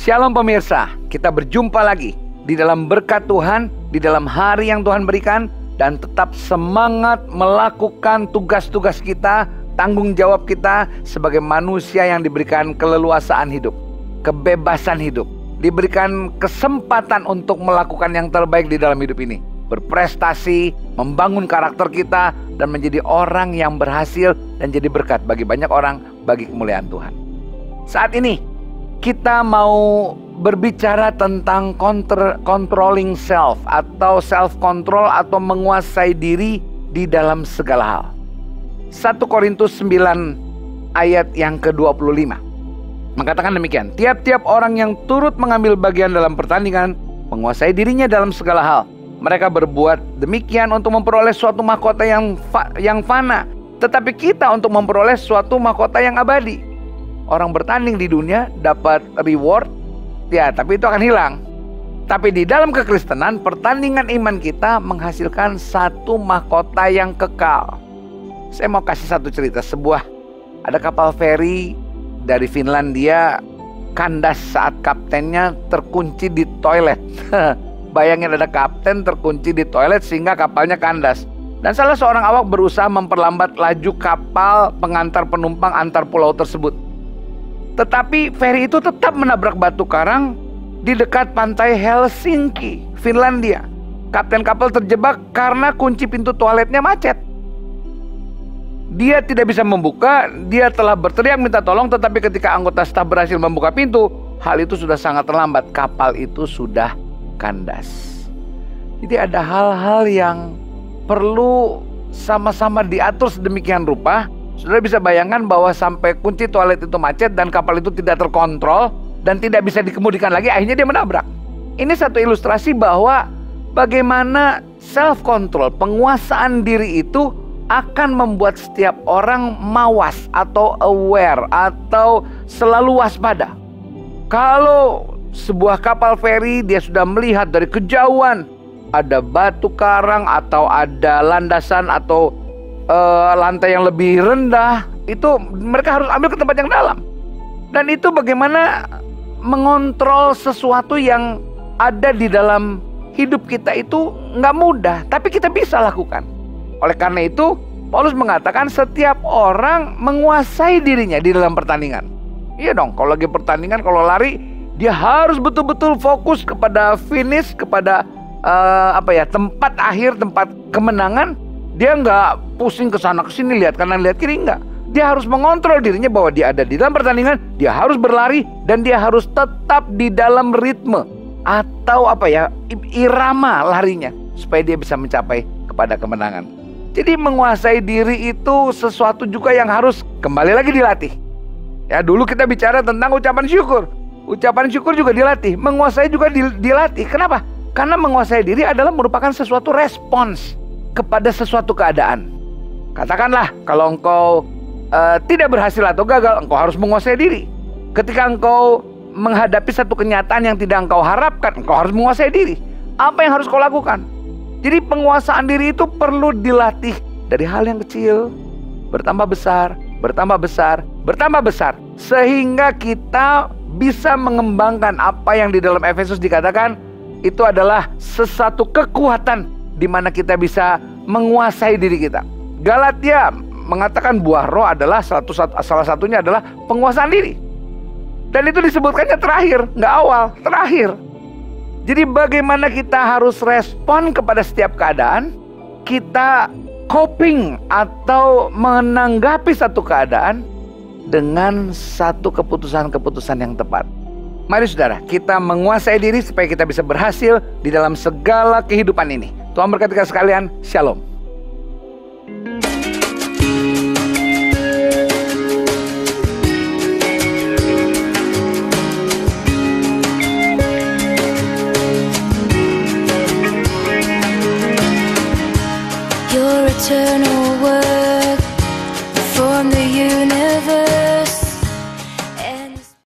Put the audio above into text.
Shalom pemirsa, kita berjumpa lagi di dalam berkat Tuhan, di dalam hari yang Tuhan berikan, dan tetap semangat melakukan tugas-tugas kita, tanggung jawab kita sebagai manusia yang diberikan keleluasaan hidup, kebebasan hidup, diberikan kesempatan untuk melakukan yang terbaik di dalam hidup ini, berprestasi, membangun karakter kita, dan menjadi orang yang berhasil dan jadi berkat bagi banyak orang, bagi kemuliaan Tuhan. Saat ini kita mau berbicara tentang controlling self atau self control atau menguasai diri di dalam segala hal. 1 Korintus 9 ayat yang ke-25 mengatakan demikian, tiap-tiap orang yang turut mengambil bagian dalam pertandingan menguasai dirinya dalam segala hal. Mereka berbuat demikian untuk memperoleh suatu mahkota yang fana, tetapi kita untuk memperoleh suatu mahkota yang abadi. Orang bertanding di dunia dapat reward, ya, tapi itu akan hilang. Tapi di dalam kekristenan, pertandingan iman kita menghasilkan satu mahkota yang kekal. Saya mau kasih satu cerita. Ada kapal feri dari Finlandia kandas saat kaptennya terkunci di toilet. Bayangin, ada kapten terkunci di toilet sehingga kapalnya kandas. Dan salah seorang awak berusaha memperlambat laju kapal pengantar penumpang antar pulau tersebut. Tetapi feri itu tetap menabrak batu karang di dekat pantai Helsinki, Finlandia. Kapten kapal terjebak karena kunci pintu toiletnya macet. Dia tidak bisa membuka, dia telah berteriak minta tolong, tetapi ketika anggota staf berhasil membuka pintu, hal itu sudah sangat terlambat, kapal itu sudah kandas. Jadi ada hal-hal yang perlu sama-sama diatur sedemikian rupa. Saudara bisa bayangkan bahwa sampai kunci toilet itu macet dan kapal itu tidak terkontrol dan tidak bisa dikemudikan lagi, akhirnya dia menabrak. Ini satu ilustrasi bahwa bagaimana self-control, penguasaan diri itu akan membuat setiap orang mawas atau aware atau selalu waspada. Kalau sebuah kapal feri dia sudah melihat dari kejauhan ada batu karang atau ada landasan atau lantai yang lebih rendah, itu mereka harus ambil ke tempat yang dalam. Dan itu bagaimana mengontrol sesuatu yang ada di dalam hidup kita itu nggak mudah, tapi kita bisa lakukan. Oleh karena itu Paulus mengatakan setiap orang menguasai dirinya di dalam pertandingan. Iya dong, kalau lagi pertandingan, kalau lari, dia harus betul-betul fokus kepada finish, kepada tempat akhir, tempat kemenangan. Dia nggak pusing ke sana ke sini, lihat kanan lihat kiri, nggak. Dia harus mengontrol dirinya bahwa dia ada di dalam pertandingan. Dia harus berlari dan dia harus tetap di dalam ritme atau irama larinya supaya dia bisa mencapai kepada kemenangan. Jadi menguasai diri itu sesuatu juga yang harus kembali lagi dilatih. Ya, dulu kita bicara tentang ucapan syukur. Ucapan syukur juga dilatih, menguasai juga dilatih. Kenapa? Karena menguasai diri adalah merupakan sesuatu respons kepada sesuatu keadaan. Katakanlah kalau engkau tidak berhasil atau gagal, engkau harus menguasai diri. Ketika engkau menghadapi satu kenyataan yang tidak engkau harapkan, engkau harus menguasai diri. Apa yang harus kau lakukan? Jadi penguasaan diri itu perlu dilatih dari hal yang kecil, bertambah besar, bertambah besar, bertambah besar, sehingga kita bisa mengembangkan apa yang di dalam Efesus dikatakan itu adalah sesuatu kekuatan di mana kita bisa menguasai diri kita. Galatia mengatakan buah roh adalah salah satunya adalah penguasaan diri. Dan itu disebutkannya terakhir, nggak awal, terakhir. Jadi bagaimana kita harus respon kepada setiap keadaan, kita coping atau menanggapi satu keadaan dengan satu keputusan-keputusan yang tepat. Mari saudara, kita menguasai diri supaya kita bisa berhasil di dalam segala kehidupan ini. Tuhan berkati kita sekalian, shalom.